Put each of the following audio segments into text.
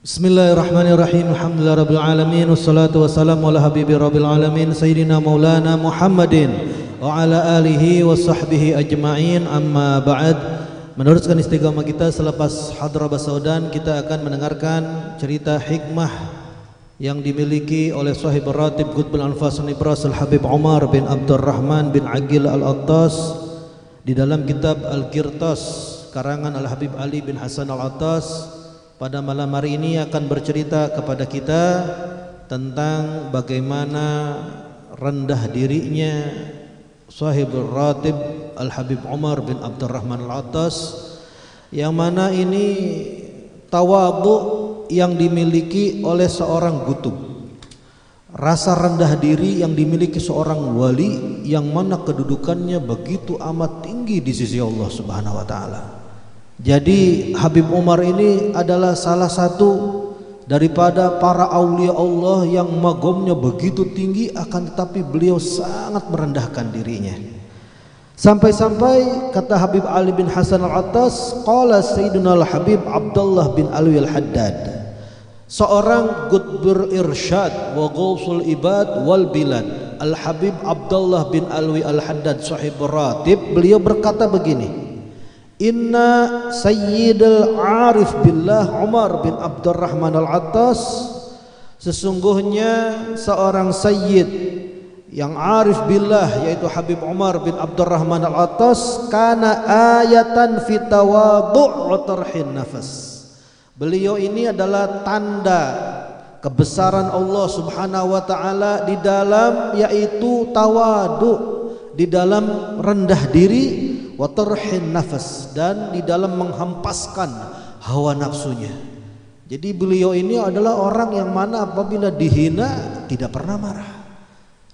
Bismillahirrahmanirrahim. Alhamdulillah rabbil alamin, wassalatu wassalamu ala habibi rabbil alamin sayyidina maulana Muhammadin wa ala alihi wa sahbihi ajma'in. Amma ba'd. Meneruskan istiqamah kita selepas hadrah basaudan, kita akan mendengarkan cerita hikmah yang dimiliki oleh sahib ratib Qutbul Anfas Nibras Al-Habib Umar bin Abdurrahman bin Aqil Al-Attas di dalam kitab Al-Qirtas karangan Al-Habib Ali bin Hasan Al-Attas. Pada malam hari ini akan bercerita kepada kita tentang bagaimana rendah dirinya sahib ratib Al-Habib Umar bin Abdurrahman Al-Attas, yang mana ini tawadhu yang dimiliki oleh seorang kutub, rasa rendah diri yang dimiliki seorang wali yang mana kedudukannya begitu amat tinggi di sisi Allah Subhanahu wa taala. Jadi Habib Umar ini adalah salah satu daripada para aulia Allah yang magomnya begitu tinggi, akan tetapi beliau sangat merendahkan dirinya. Sampai-sampai kata Habib Ali bin Hasan Al-Attas, qala Sayyidina Al-Habib Abdullah bin Alwi Al-Haddad, seorang Qutbur Irsyad wa Ghausul Ibad wal Bilad, Al-Habib Abdullah bin Alwi Al-Haddad sahib ratib, beliau berkata begini: Inna Sayyidul Arif Billah Umar bin Abdurrahman Al-Attas, sesungguhnya seorang Sayyid yang Arif Billah yaitu Habib Umar bin Abdurrahman Al-Attas, kana ayatan fi tawadhu' wa tarhin nafas. Beliau ini adalah tanda kebesaran Allah Subhanahu wa taala di dalam yaitu tawadhu', di dalam rendah diri, wa tarhin nafas, dan di dalam menghempaskan hawa nafsunya. Jadi beliau ini adalah orang yang mana apabila dihina tidak pernah marah,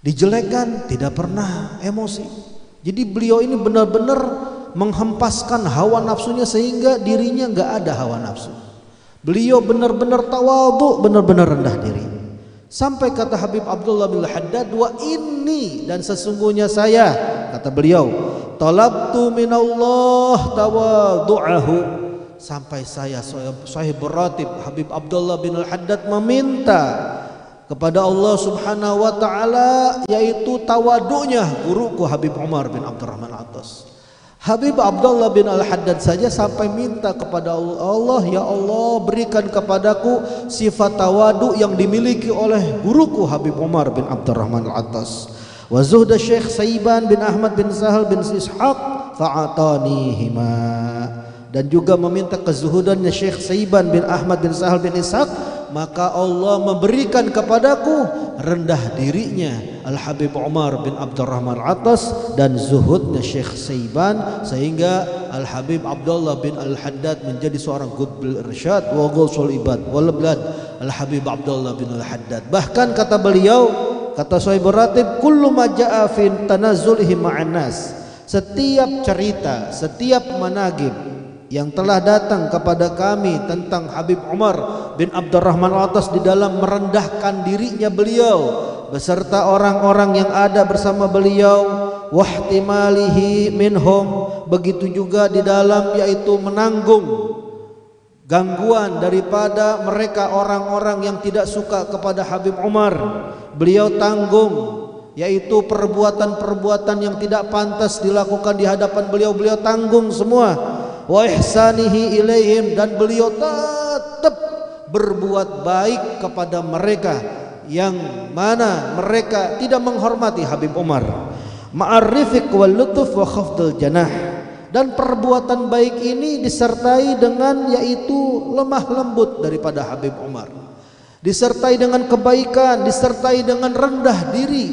dijelekkan tidak pernah emosi. Jadi beliau ini benar-benar menghempaskan hawa nafsunya sehingga dirinya enggak ada hawa nafsu. Beliau benar-benar tawadhu, benar-benar rendah diri. Sampai kata Habib Abdullah bin Al-Haddad, wa inni, dan sesungguhnya saya, kata beliau, talabtu minallah tawadhu'ahu, sampai saya sahib ratib Habib Abdullah bin Al-Haddad meminta kepada Allah Subhanahu wa taala yaitu tawadhu'nya guruku Habib Umar bin Abdurrahman Al-Attas. Habib Abdullah bin Al-Haddad saja sampai minta kepada Allah, ya Allah berikan kepadaku sifat tawadhu yang dimiliki oleh guruku Habib Umar bin Abdurrahman Al-Attas. Wa zuhda Syekh Saiban bin Ahmad bin Sahal bin Ishaq fa'atanihima, dan juga meminta kezuhudannya Syekh Saiban bin Ahmad bin Sahal bin Ishaq, maka Allah memberikan kepadaku rendah dirinya Al-Habib Umar bin Abdurrahman Al-Attas dan zuhudnya Syekh Saiban, sehingga Al-Habib Abdullah bin Al-Haddad menjadi seorang Qutbul Irsyad wa Ghausul Ibad wal Bilad, Al-Habib Abdullah bin Al-Haddad. Bahkan kata beliau, kata sahib ratib, kullu ma jaa fi tanazzulihi ma'an nas, setiap cerita, setiap managib yang telah datang kepada kami tentang Habib Umar bin Abdurrahman Al-Attas di dalam merendahkan dirinya beliau beserta orang-orang yang ada bersama beliau, wahtimalihi minhum, begitu juga di dalam yaitu menanggung gangguan daripada mereka orang-orang yang tidak suka kepada Habib Umar, beliau tanggung, yaitu perbuatan-perbuatan yang tidak pantas dilakukan di hadapan beliau, beliau tanggung semua. Wa ihsanihi ilaihim, dan beliau tetap berbuat baik kepada mereka yang mana mereka tidak menghormati Habib Umar. Ma'arifik wal lutuf wa khafdul janah, dan perbuatan baik ini disertai dengan yaitu lemah lembut daripada Habib Umar, disertai dengan kebaikan, disertai dengan rendah diri,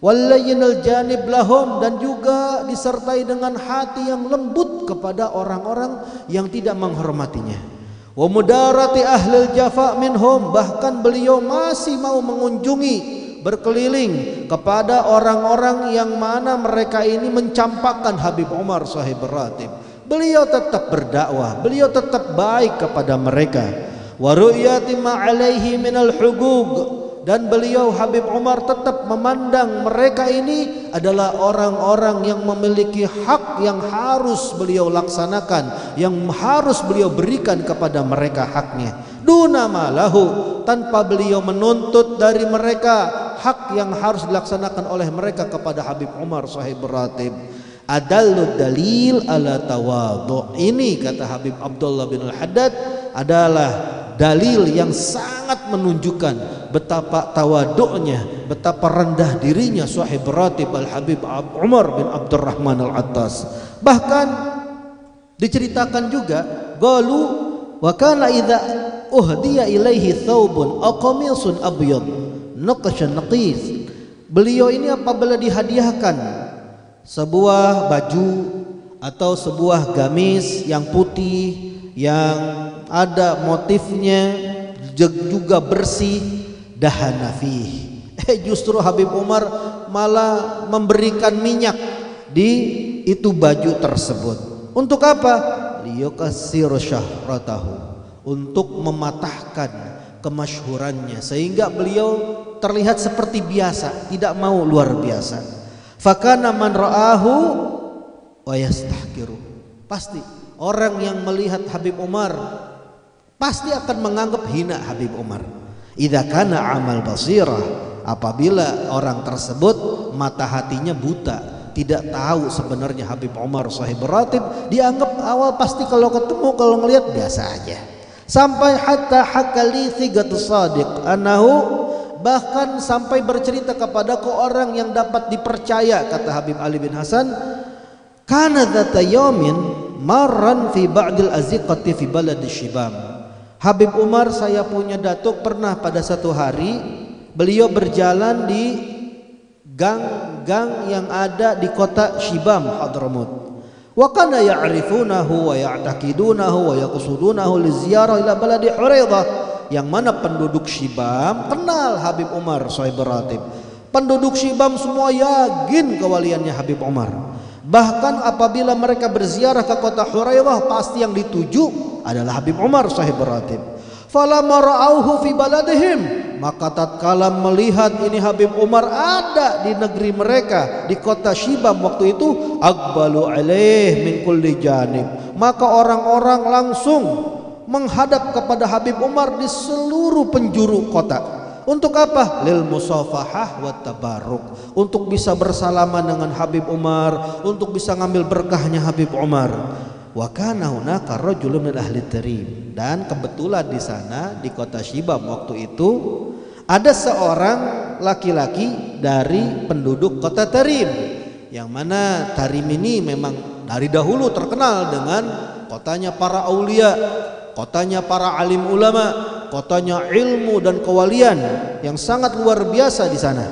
wallayyinal janib lahum, dan juga disertai dengan hati yang lembut kepada orang-orang yang tidak menghormatinya. Wa mudarati ahlil jafa minhum, bahkan beliau masih mau mengunjungi, berkeliling kepada orang-orang yang mana mereka ini mencampakkan Habib Umar sahib ratib. Beliau tetap berdakwah, beliau tetap baik kepada mereka. Wa ru'yati ma alaihi minal hugug, dan beliau Habib Umar tetap memandang mereka ini adalah orang-orang yang memiliki hak yang harus beliau laksanakan, yang harus beliau berikan kepada mereka haknya. duna malahu, tanpa beliau menuntut dari mereka hak yang harus dilaksanakan oleh mereka kepada Habib Umar sahib Ratib. Adallu dalil ala tawadhu. Ini kata Habib Abdullah bin Al-Haddad adalah dalil yang sangat menunjukkan betapa tawaduknya, betapa rendah dirinya sahib Ratib Al-Habib Umar bin Abdurrahman Al-Attas. Bahkan diceritakan juga, qalu wa kana idza uhdiya ilaihi thawbun aw qamisun abyad naqashan naqis. Beliau ini apabila dihadiahkan sebuah baju atau sebuah gamis yang putih yang ada motifnya juga bersih, dahana fih. Justru Habib Umar malah memberikan minyak di itu baju tersebut. Untuk apa? Liyukasir syahratahu, untuk mematahkan kemasyhurannya sehingga beliau terlihat seperti biasa, tidak mau luar biasa. Fakana man ra'ahu wa yastahkiru. Pasti orang yang melihat Habib Umar pasti akan menganggap hina Habib Umar. Idza kana amal basirah, apabila orang tersebut mata hatinya buta, tidak tahu sebenarnya Habib Umar sahib Ratib, dianggap awal pasti kalau ketemu, kalau ngelihat biasa aja. Sampai hatta hakali thigatu sadiq anahu, bahkan sampai bercerita kepadaku orang yang dapat dipercaya, kata Habib Ali bin Hasan, kana dzata yaumin marran fi ba'dil aziqati fi balad Syibam. Habib Umar, saya punya datuk, pernah pada satu hari beliau berjalan di gang-gang yang ada di kota Syibam Hadramut. Wa kana ya'rifunahu wa ya'taqidunahu wa yaqsudunahu li ziyarah ila baladi Huraidah, yang mana penduduk Syibam kenal Habib Umar sahib Ratib. Penduduk Syibam semua yakin kewaliannya Habib Umar. Bahkan apabila mereka berziarah ke kota Huraidah, pasti yang dituju adalah Habib Umar sahib Ratib. Falamma ra'auhu fi baladihim, maka tatkala melihat ini Habib Umar ada di negeri mereka, di kota Syibam waktu itu, aqbalu alaih min kulli janib, maka orang-orang langsung menghadap kepada Habib Umar di seluruh penjuru kota. Untuk apa? Lil musafahah wa tabarruk, untuk bisa bersalaman dengan Habib Umar, untuk bisa ngambil berkahnya Habib Umar. Wa kana hunaka rajulun min ahli Tarim, dan kebetulan di sana di kota Syibam waktu itu ada seorang laki-laki dari penduduk kota Tarim, yang mana Tarim ini memang dari dahulu terkenal dengan kotanya para aulia, kotanya para alim ulama, kotanya ilmu dan kewalian yang sangat luar biasa di sana.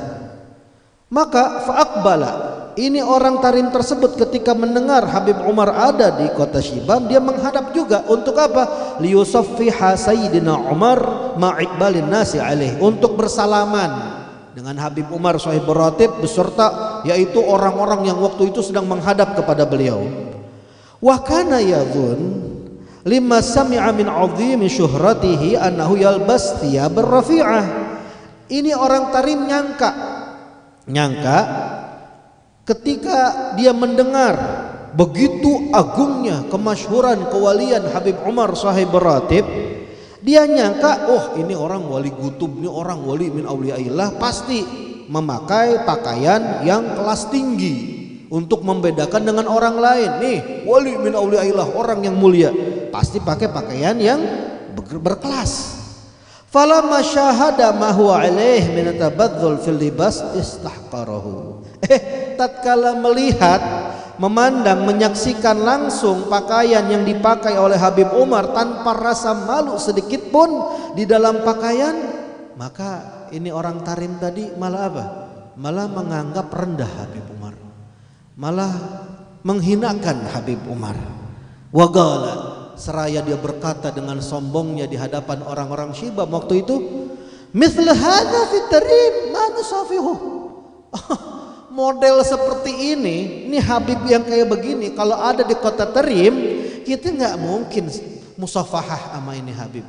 Maka fa'aqbala, ini orang Tarim tersebut ketika mendengar Habib Umar ada di kota Syibam, dia menghadap juga. Untuk apa? Liyusaffiha Sayyidina Umar ma'iqbalin nasi alaih, untuk bersalaman dengan Habib Umar sahib Ratib beserta yaitu orang-orang yang waktu itu sedang menghadap kepada beliau. Wa kana yadhun lima sami'a min 'azimi syuhratihi annahu yalbas thiyab rafi'ah. Ini orang Tarim nyangka ketika dia mendengar begitu agungnya kemasyhuran kewalian Habib Umar sahib Ratib, dia nyangka, oh ini orang wali kutub, ini orang wali min auliyaillah, pasti memakai pakaian yang kelas tinggi untuk membedakan dengan orang lain. Nih wali min auliyaillah, orang yang mulia, pasti pakai pakaian yang berkelas. Falamma syahada ma huwa alaih min tabadzul fil libas istahqarahu. Tatkala melihat, memandang, menyaksikan langsung pakaian yang dipakai oleh Habib Umar tanpa rasa malu sedikit pun di dalam pakaian, maka ini orang Tarim tadi malah apa? Malah menganggap rendah Habib Umar, malah menghinakan Habib Umar. Wagala, seraya dia berkata dengan sombongnya di hadapan orang-orang Syibam waktu itu, mithla hadza fi Tarim ma nusafihu. Model seperti ini Habib yang kayak begini kalau ada di kota Tarim, kita nggak mungkin musafahah sama ini Habib,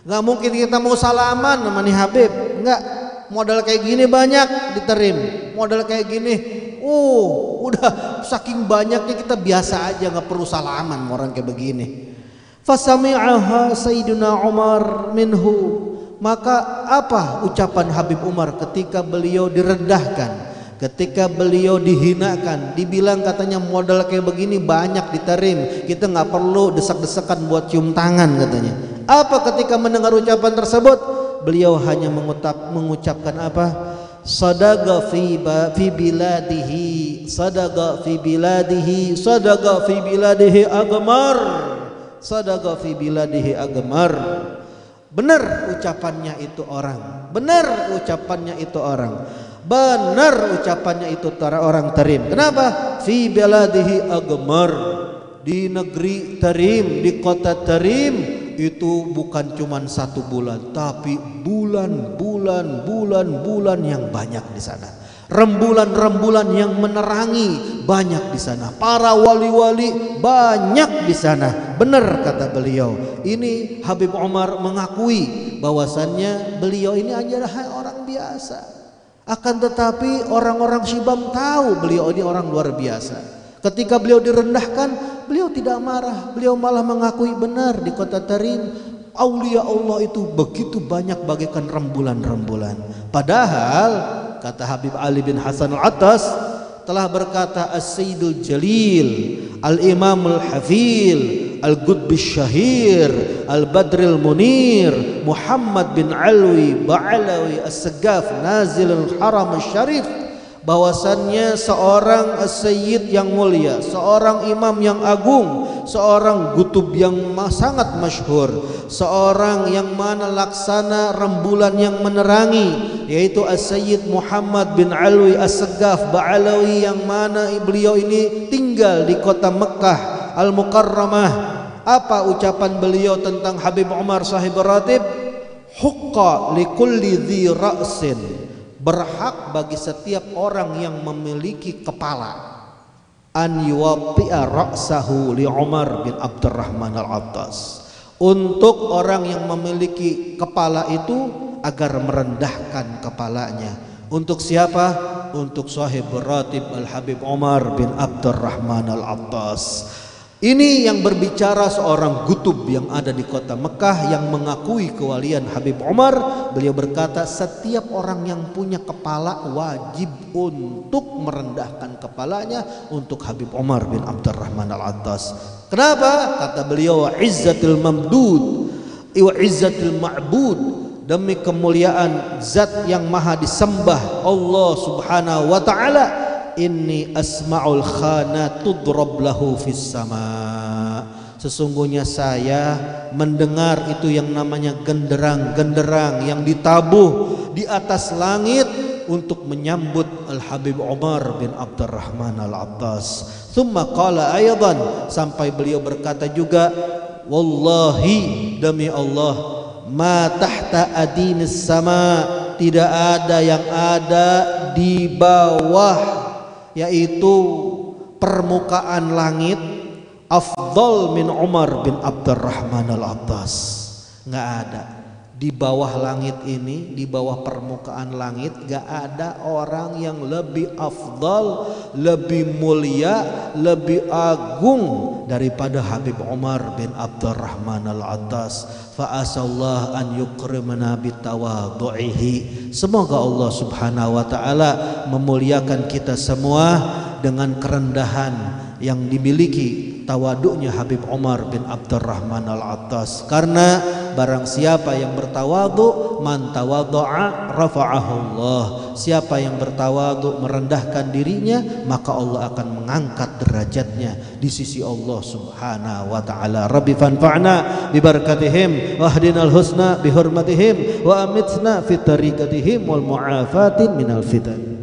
nggak mungkin kita mau salaman sama ini Habib, nggak. Model kayak gini banyak di Tarim, model kayak gini, udah saking banyaknya kita biasa aja, nggak perlu salaman orang kayak begini. Fasami'aha Sayyiduna Umar minhu. Maka apa ucapan Habib Umar ketika beliau direndahkan, ketika beliau dihinakan, dibilang katanya modal kayak begini banyak diterim, kita nggak perlu desak-desakan buat cium tangan katanya. Apa ketika mendengar ucapan tersebut? Beliau hanya mengucapkan apa? Sadaqa fi biladihi, sadaqa fi biladihi, sadaqa fi biladihi agmar, sadaqa fi biladihi agmar. Benar ucapannya itu orang, benar ucapannya itu orang, benar ucapannya itu orang Tarim. Kenapa? Fi biladihi agmar, di negeri Tarim, di kota Tarim itu bukan cuma 1 bulan, tapi bulan yang banyak di sana. Rembulan-rembulan yang menerangi banyak di sana. Para wali-wali banyak di sana. Benar kata beliau. Ini Habib Umar mengakui bahwasannya beliau ini adalah orang biasa. Akan tetapi orang-orang Syibam tahu beliau ini orang luar biasa. Ketika beliau direndahkan, beliau tidak marah, beliau malah mengakui benar di kota Tarim aulia Allah itu begitu banyak bagaikan rembulan-rembulan. Padahal kata Habib Ali bin Hasan Al-Attas telah berkata As-Sayyidul Jalil, Al-Imam Al-Hafil, Al-Qutbi Syahir, Al-Badril Munir, Muhammad bin Alwi Ba'alawi As-Sagaf Nazil Al-Haram Al-Syarif, bahwasannya seorang Sayyid yang mulia, seorang imam yang agung, seorang gutub yang sangat masyhur, seorang yang mana laksana rembulan yang menerangi, yaitu Sayyid Muhammad bin Alwi As-Sagaf Ba'alawi, yang mana beliau ini tinggal di kota Mekah Al-Mukarramah. Apa ucapan beliau tentang Habib Umar Sahib Ratib? Hukka likulli dhi ra'sin, berhak bagi setiap orang yang memiliki kepala, an yuwatti'a ra'sahu li Umar bin Abdurrahman Al-Attas, untuk orang yang memiliki kepala itu agar merendahkan kepalanya. Untuk siapa? Untuk Sahib Ratib Al-Habib Umar bin Abdurrahman Al-Attas. Ini yang berbicara seorang gutub yang ada di kota Mekah yang mengakui kewalian Habib Umar. Beliau berkata setiap orang yang punya kepala wajib untuk merendahkan kepalanya untuk Habib Umar bin Abdurrahman Al-Attas. Kenapa? Kata beliau, wa izzatil mamdud wa izzatil ma'bud, demi kemuliaan zat yang maha disembah Allah Subhanahu wa taala, inni asma'ul khana tudrab lahu fis sama, sesungguhnya saya mendengar itu yang namanya genderang-genderang yang ditabuh di atas langit untuk menyambut Al-Habib Umar bin Abdurrahman Al-Attas. Thumma qala aydan, sampai beliau berkata juga, wallahi, demi Allah, ma tahta adinis sama, tidak ada yang ada di bawah, yaitu permukaan langit, afdal min Umar bin Abdurrahman Al-Attas. Nggak ada di bawah langit ini, di bawah permukaan langit, nggak ada orang yang lebih afdal, lebih mulia, lebih agung daripada Habib Umar bin Abdurrahman Al-Attas. Fa'asallah an yukrimana bitawadhu'ihi, semoga Allah Subhanahu wa taala memuliakan kita semua dengan kerendahan yang dimiliki tawaduknya Habib Umar bin Abdurrahman Al-Attas. Karena barang siapa yang bertawaduk, man tawadhu'a rafa'ahu Allah, siapa yang bertawaduk merendahkan dirinya, maka Allah akan mengangkat derajatnya di sisi Allah Subhanahu wa taala. Rabbi fanfa'na bi barakatihim wa hdinal husna bi hurmatihim wa amitna fi tariqatihim wal mu'afatin minal fitan.